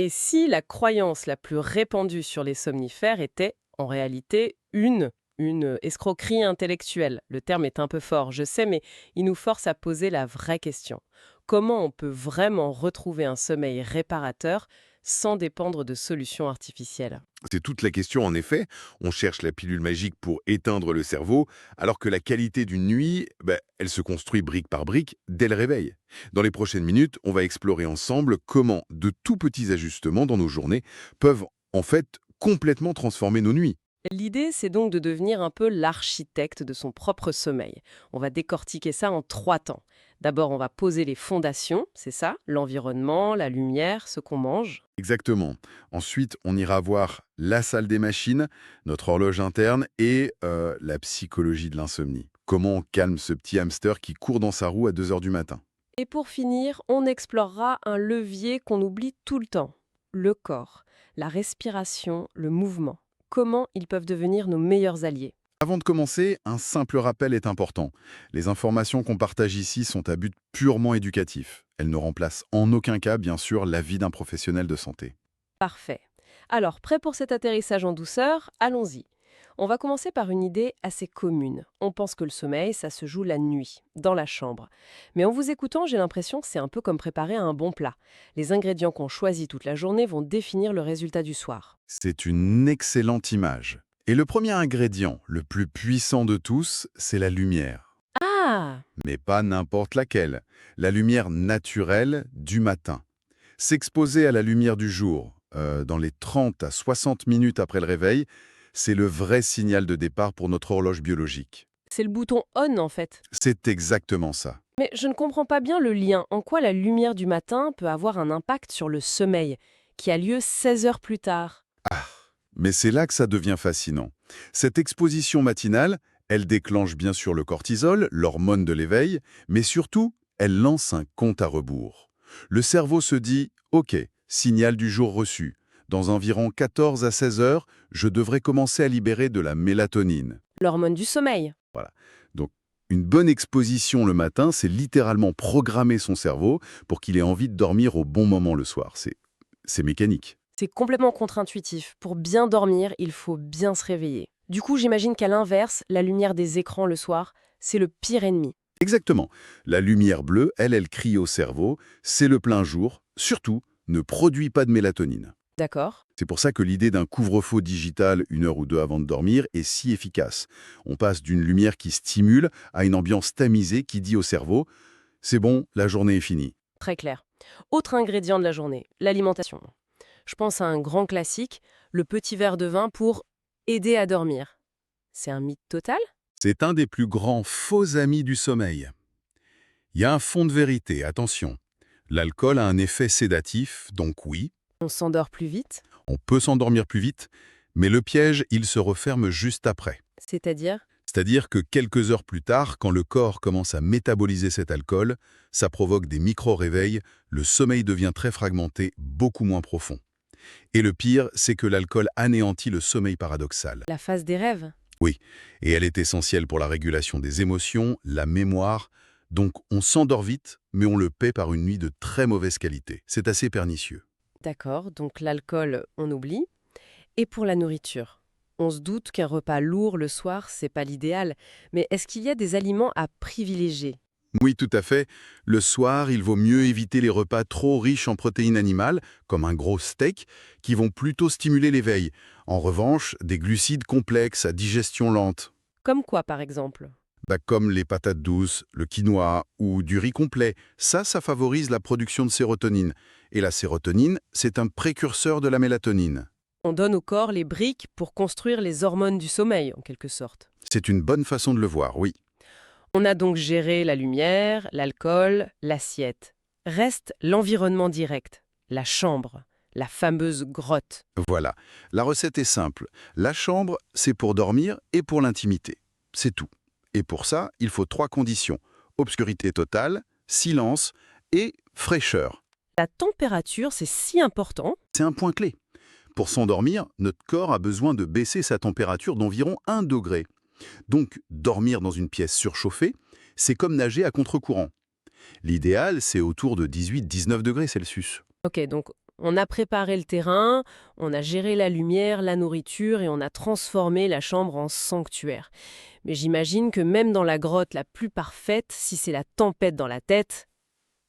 Et si la croyance la plus répandue sur les somnifères était, en réalité, une escroquerie intellectuelle? Le terme est un peu fort, je sais, mais il nous force à poser la vraie question. Comment on peut vraiment retrouver un sommeil réparateur sans dépendre de solutions artificielles? C'est toute la question en effet. On cherche la pilule magique pour éteindre le cerveau, alors que la qualité d'une nuit, elle se construit brique par brique dès le réveil. Dans les prochaines minutes, on va explorer ensemble comment de tout petits ajustements dans nos journées peuvent en fait complètement transformer nos nuits. L'idée, c'est donc de devenir un peu l'architecte de son propre sommeil. On va décortiquer ça en 3 temps. D'abord, on va poser les fondations, c'est ça, l'environnement, la lumière, ce qu'on mange. Exactement. Ensuite, on ira voir la salle des machines, notre horloge interne et la psychologie de l'insomnie. Comment on calme ce petit hamster qui court dans sa roue à 2 heures du matin. Et pour finir, on explorera un levier qu'on oublie tout le temps, le corps, la respiration, le mouvement. Comment ils peuvent devenir nos meilleurs alliés. Avant de commencer, un simple rappel est important. Les informations qu'on partage ici sont à but purement éducatif. Elles ne remplacent en aucun cas, bien sûr, l'avis d'un professionnel de santé. Parfait. Alors, prêt pour cet atterrissage en douceur? Allons-y. On va commencer par une idée assez commune. On pense que le sommeil, ça se joue la nuit, dans la chambre. Mais en vous écoutant, j'ai l'impression que c'est un peu comme préparer un bon plat. Les ingrédients qu'on choisit toute la journée vont définir le résultat du soir. C'est une excellente image. Et le premier ingrédient, le plus puissant de tous, c'est la lumière. Ah! Mais pas n'importe laquelle. La lumière naturelle du matin. S'exposer à la lumière du jour, dans les 30 à 60 minutes après le réveil, c'est le vrai signal de départ pour notre horloge biologique. C'est le bouton on en fait. C'est exactement ça. Mais je ne comprends pas bien le lien. En quoi la lumière du matin peut avoir un impact sur le sommeil, qui a lieu 16 heures plus tard? Mais c'est là que ça devient fascinant. Cette exposition matinale, elle déclenche bien sûr le cortisol, l'hormone de l'éveil, mais surtout, elle lance un compte à rebours. Le cerveau se dit « Ok, signal du jour reçu. Dans environ 14 à 16 heures, je devrais commencer à libérer de la mélatonine. » L'hormone du sommeil. Voilà. Donc, une bonne exposition le matin, c'est littéralement programmer son cerveau pour qu'il ait envie de dormir au bon moment le soir. C'est mécanique. C'est complètement contre-intuitif. Pour bien dormir, il faut bien se réveiller. Du coup, j'imagine qu'à l'inverse, la lumière des écrans le soir, c'est le pire ennemi. Exactement. La lumière bleue, elle crie au cerveau, c'est le plein jour, surtout, ne produit pas de mélatonine. D'accord? C'est pour ça que l'idée d'un couvre-feu digital 1 heure ou deux avant de dormir est si efficace. On passe d'une lumière qui stimule à une ambiance tamisée qui dit au cerveau « c'est bon, la journée est finie ». Très clair. Autre ingrédient de la journée, l'alimentation. Je pense à un grand classique, le petit verre de vin pour aider à dormir. C'est un mythe total? C'est un des plus grands faux amis du sommeil. Il y a un fond de vérité, attention. L'alcool a un effet sédatif, donc oui, On s'endort plus vite? on peut s'endormir plus vite, mais le piège, il se referme juste après. C'est-à-dire? C'est-à-dire que quelques heures plus tard, quand le corps commence à métaboliser cet alcool, ça provoque des micro-réveils, le sommeil devient très fragmenté, beaucoup moins profond. Et le pire, c'est que l'alcool anéantit le sommeil paradoxal. La phase des rêves? Oui, et elle est essentielle pour la régulation des émotions, la mémoire. Donc on s'endort vite, mais on le paie par une nuit de très mauvaise qualité. C'est assez pernicieux. D'accord, donc l'alcool, on oublie. Et pour la nourriture? On se doute qu'un repas lourd le soir, c'est pas l'idéal. Mais est-ce qu'il y a des aliments à privilégier? Oui, tout à fait. Le soir, il vaut mieux éviter les repas trop riches en protéines animales, comme un gros steak, qui vont plutôt stimuler l'éveil. En revanche, des glucides complexes à digestion lente, Comme quoi, par exemple? comme les patates douces, le quinoa ou du riz complet, ça favorise la production de sérotonine. Et la sérotonine, c'est un précurseur de la mélatonine. On donne au corps les briques pour construire les hormones du sommeil, en quelque sorte. C'est une bonne façon de le voir, oui. On a donc géré la lumière, l'alcool, l'assiette. Reste l'environnement direct, la chambre, la fameuse grotte. Voilà. La recette est simple. La chambre, c'est pour dormir et pour l'intimité. C'est tout. Et pour ça, il faut 3 conditions. Obscurité totale, silence et fraîcheur. La température, c'est si important. C'est un point clé. Pour s'endormir, notre corps a besoin de baisser sa température d'environ 1 degré. Donc, dormir dans une pièce surchauffée, c'est comme nager à contre-courant. L'idéal, c'est autour de 18-19 degrés Celsius. Ok, donc On a préparé le terrain, on a géré la lumière, la nourriture et on a transformé la chambre en sanctuaire. Mais j'imagine que même dans la grotte la plus parfaite, si c'est la tempête dans la tête,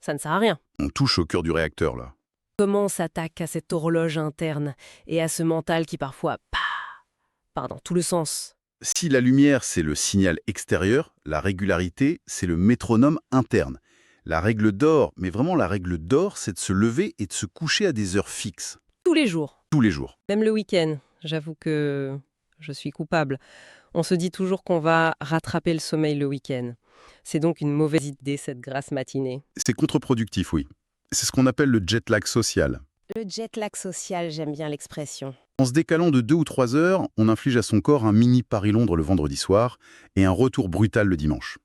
ça ne sert à rien. On touche au cœur du réacteur, là. Comment on s'attaque à cette horloge interne et à ce mental qui parfois part dans tout le sens? Si la lumière, c'est le signal extérieur, la régularité, c'est le métronome interne. La règle d'or, mais vraiment la règle d'or, c'est de se lever et de se coucher à des heures fixes, Tous les jours, tous les jours. même le week-end. J'avoue que je suis coupable. On se dit toujours qu'on va rattraper le sommeil le week-end. C'est donc une mauvaise idée, cette grasse matinée. C'est contre-productif, oui. C'est ce qu'on appelle le jet lag social. Le jet lag social, j'aime bien l'expression. En se décalant de 2 ou 3 heures, on inflige à son corps un mini Paris-Londres le vendredi soir et un retour brutal le dimanche.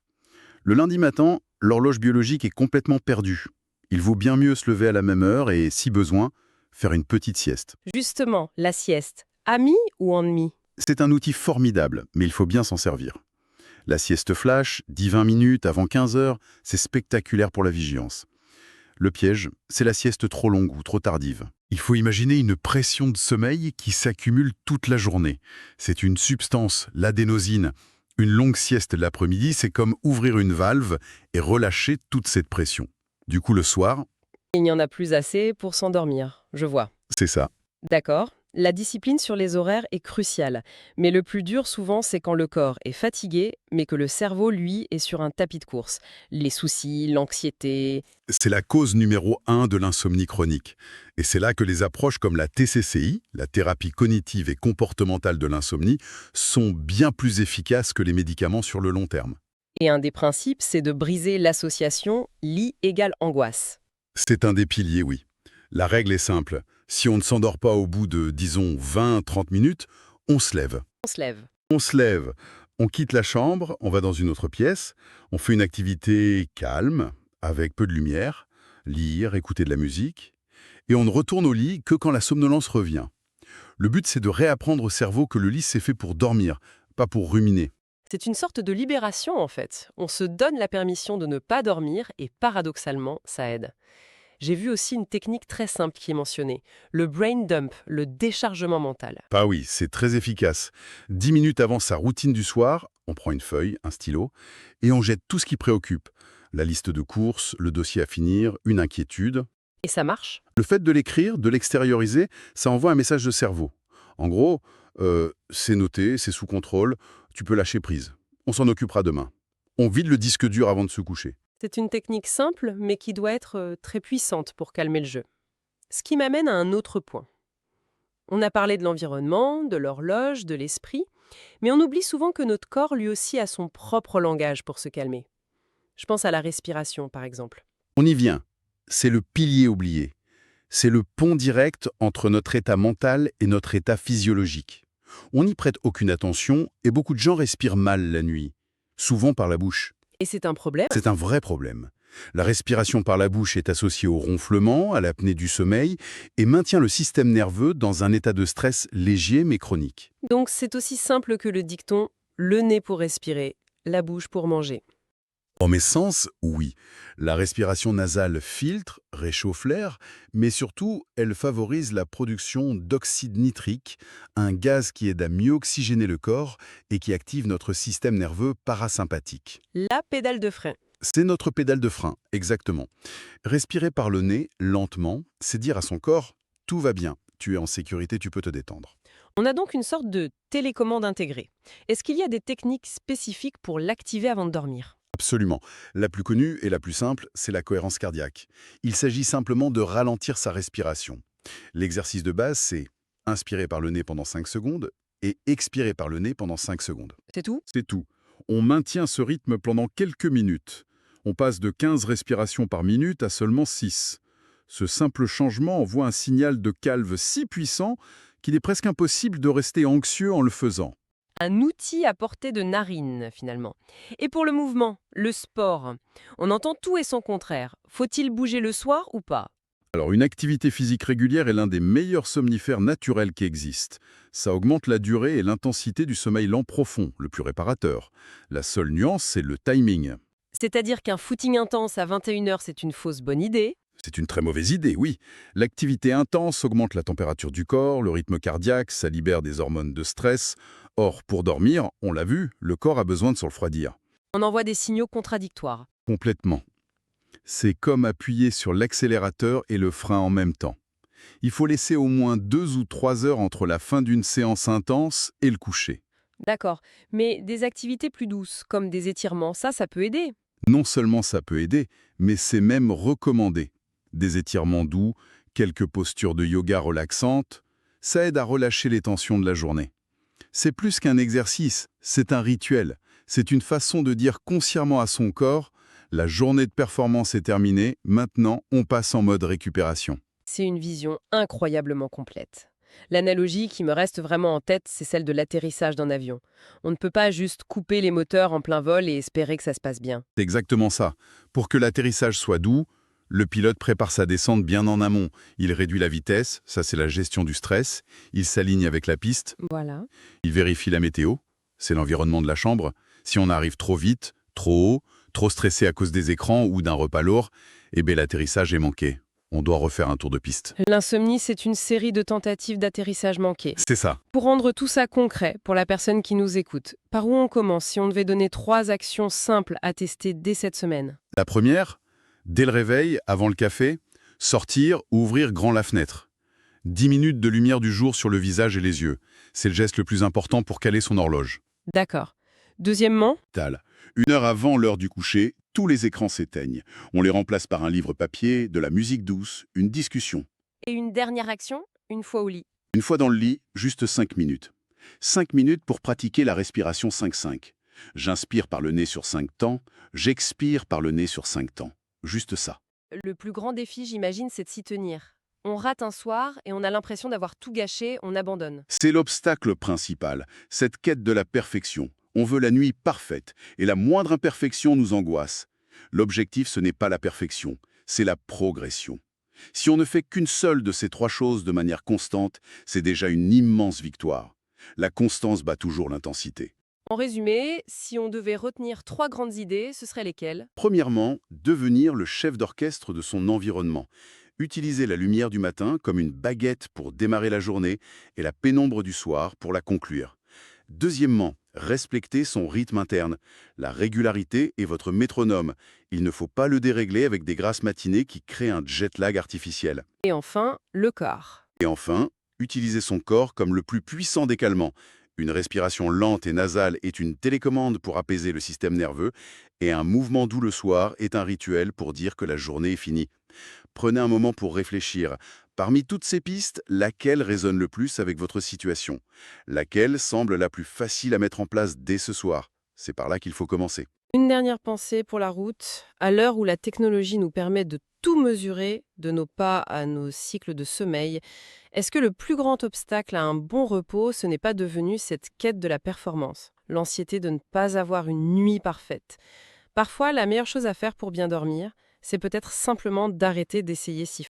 Le lundi matin, l'horloge biologique est complètement perdue. Il vaut bien mieux se lever à la même heure et, si besoin, faire une petite sieste. Justement, la sieste. Ami ou ennemi? C'est un outil formidable, mais il faut bien s'en servir. La sieste flash, 10-20 minutes avant 15 heures, c'est spectaculaire pour la vigilance. Le piège, c'est la sieste trop longue ou trop tardive. Il faut imaginer une pression de sommeil qui s'accumule toute la journée. C'est une substance, l'adénosine. Une longue sieste l'après-midi, c'est comme ouvrir une valve et relâcher toute cette pression. Du coup, le soir, Il n'y en a plus assez pour s'endormir, je vois. c'est ça. D'accord. La discipline sur les horaires est cruciale. Mais le plus dur souvent, c'est quand le corps est fatigué, mais que le cerveau, lui, est sur un tapis de course. Les soucis, l'anxiété. C'est la cause numéro 1 de l'insomnie chronique. Et c'est là que les approches comme la TCCI, la thérapie cognitive et comportementale de l'insomnie, sont bien plus efficaces que les médicaments sur le long terme. Et un des principes, c'est de briser l'association lit égale angoisse. C'est un des piliers, oui. La règle est simple. Si on ne s'endort pas au bout de, disons, 20-30 minutes, on se lève. On se lève. On se lève, on quitte la chambre, on va dans une autre pièce, on fait une activité calme, avec peu de lumière, lire, écouter de la musique, et on ne retourne au lit que quand la somnolence revient. Le but, c'est de réapprendre au cerveau que le lit, c'est fait pour dormir, pas pour ruminer. C'est une sorte de libération en fait. On se donne la permission de ne pas dormir et paradoxalement, ça aide. J'ai vu aussi une technique très simple qui est mentionnée, le brain dump, le déchargement mental. Bah oui, c'est très efficace. 10 minutes avant sa routine du soir, on prend une feuille, un stylo, et on jette tout ce qui préoccupe. La liste de courses, le dossier à finir, une inquiétude. Et ça marche? Le fait de l'écrire, de l'extérioriser, ça envoie un message de cerveau. En gros, c'est noté, c'est sous contrôle, tu peux lâcher prise. On s'en occupera demain. On vide le disque dur avant de se coucher. C'est une technique simple, mais qui doit être très puissante pour calmer le jeu. Ce qui m'amène à un autre point. On a parlé de l'environnement, de l'horloge, de l'esprit, mais on oublie souvent que notre corps lui aussi a son propre langage pour se calmer. Je pense à la respiration, par exemple. On y vient. C'est le pilier oublié. C'est le pont direct entre notre état mental et notre état physiologique. On n'y prête aucune attention et beaucoup de gens respirent mal la nuit, souvent par la bouche. Et c'est un problème? C'est un vrai problème. La respiration par la bouche est associée au ronflement, à l'apnée du sommeil et maintient le système nerveux dans un état de stress léger mais chronique. Donc c'est aussi simple que le dicton « le nez pour respirer, la bouche pour manger ». En mes sens, oui. La respiration nasale filtre, réchauffe l'air, mais surtout, elle favorise la production d'oxyde nitrique, un gaz qui aide à mieux oxygéner le corps et qui active notre système nerveux parasympathique. La pédale de frein. C'est notre pédale de frein, exactement. Respirer par le nez, lentement, c'est dire à son corps « tout va bien, tu es en sécurité, tu peux te détendre ». On a donc une sorte de télécommande intégrée. Est-ce qu'il y a des techniques spécifiques pour l'activer avant de dormir? Absolument. La plus connue et la plus simple, c'est la cohérence cardiaque. Il s'agit simplement de ralentir sa respiration. L'exercice de base, c'est inspirer par le nez pendant 5 secondes et expirer par le nez pendant 5 secondes. C'est tout? C'est tout. On maintient ce rythme pendant quelques minutes. On passe de 15 respirations par minute à seulement 6. Ce simple changement envoie un signal de calme si puissant qu'il est presque impossible de rester anxieux en le faisant. Un outil à portée de narine, finalement. Et pour le mouvement, le sport, on entend tout et son contraire. Faut-il bouger le soir ou pas? Alors, une activité physique régulière est l'un des meilleurs somnifères naturels qui existent. Ça augmente la durée et l'intensité du sommeil lent profond, le plus réparateur. La seule nuance, c'est le timing. C'est-à-dire qu'un footing intense à 21 h, c'est une fausse bonne idée. C'est une très mauvaise idée, oui. L'activité intense augmente la température du corps, le rythme cardiaque, ça libère des hormones de stress. Or, pour dormir, on l'a vu, le corps a besoin de se refroidir. On envoie des signaux contradictoires. Complètement. C'est comme appuyer sur l'accélérateur et le frein en même temps. Il faut laisser au moins 2 ou 3 heures entre la fin d'une séance intense et le coucher. D'accord. Mais des activités plus douces, comme des étirements, ça peut aider. Non seulement ça peut aider, mais c'est même recommandé. Des étirements doux, quelques postures de yoga relaxantes, ça aide à relâcher les tensions de la journée. C'est plus qu'un exercice, c'est un rituel. C'est une façon de dire consciemment à son corps, la journée de performance est terminée, maintenant on passe en mode récupération. C'est une vision incroyablement complète. L'analogie qui me reste vraiment en tête, c'est celle de l'atterrissage d'un avion. On ne peut pas juste couper les moteurs en plein vol et espérer que ça se passe bien. C'est exactement ça. Pour que l'atterrissage soit doux, le pilote prépare sa descente bien en amont. Il réduit la vitesse, ça c'est la gestion du stress. Il s'aligne avec la piste. Voilà. Il vérifie la météo, c'est l'environnement de la chambre. Si on arrive trop vite, trop haut, trop stressé à cause des écrans ou d'un repas lourd, eh bien l'atterrissage est manqué. On doit refaire un tour de piste. L'insomnie, c'est une série de tentatives d'atterrissage manquées. C'est ça. Pour rendre tout ça concret pour la personne qui nous écoute, par où on commence si on devait donner 3 actions simples à tester dès cette semaine? La première, dès le réveil, avant le café, sortir ou ouvrir grand la fenêtre. 10 minutes de lumière du jour sur le visage et les yeux. C'est le geste le plus important pour caler son horloge. D'accord. Deuxièmement, Tal. 1 heure avant l'heure du coucher, tous les écrans s'éteignent. On les remplace par un livre papier, de la musique douce, une discussion. et une dernière action, une fois au lit. Une fois dans le lit, juste 5 minutes. 5 minutes pour pratiquer la respiration 5-5. J'inspire par le nez sur 5 temps, j'expire par le nez sur 5 temps. Juste ça. Le plus grand défi, j'imagine, c'est de s'y tenir. On rate un soir et on a l'impression d'avoir tout gâché, on abandonne. C'est l'obstacle principal, cette quête de la perfection. On veut la nuit parfaite, et la moindre imperfection nous angoisse. L'objectif, ce n'est pas la perfection, c'est la progression. Si on ne fait qu'une seule de ces 3 choses de manière constante, c'est déjà une immense victoire. La constance bat toujours l'intensité. En résumé, si on devait retenir 3 grandes idées, ce seraient lesquelles? Premièrement, devenir le chef d'orchestre de son environnement. Utiliser la lumière du matin comme une baguette pour démarrer la journée et la pénombre du soir pour la conclure. Deuxièmement, respecter son rythme interne. La régularité est votre métronome. Il ne faut pas le dérégler avec des grasses matinées qui créent un jet lag artificiel. Et enfin, le corps. Et enfin, utiliser son corps comme le plus puissant des calmants. Une respiration lente et nasale est une télécommande pour apaiser le système nerveux, et un mouvement doux le soir est un rituel pour dire que la journée est finie. Prenez un moment pour réfléchir. Parmi toutes ces pistes, laquelle résonne le plus avec votre situation? Laquelle semble la plus facile à mettre en place dès ce soir? C'est par là qu'il faut commencer. Une dernière pensée pour la route. À l'heure où la technologie nous permet de tout mesurer, de nos pas à nos cycles de sommeil, est-ce que le plus grand obstacle à un bon repos, ce n'est pas devenu cette quête de la performance, l'anxiété de ne pas avoir une nuit parfaite? Parfois, la meilleure chose à faire pour bien dormir, c'est peut-être simplement d'arrêter d'essayer si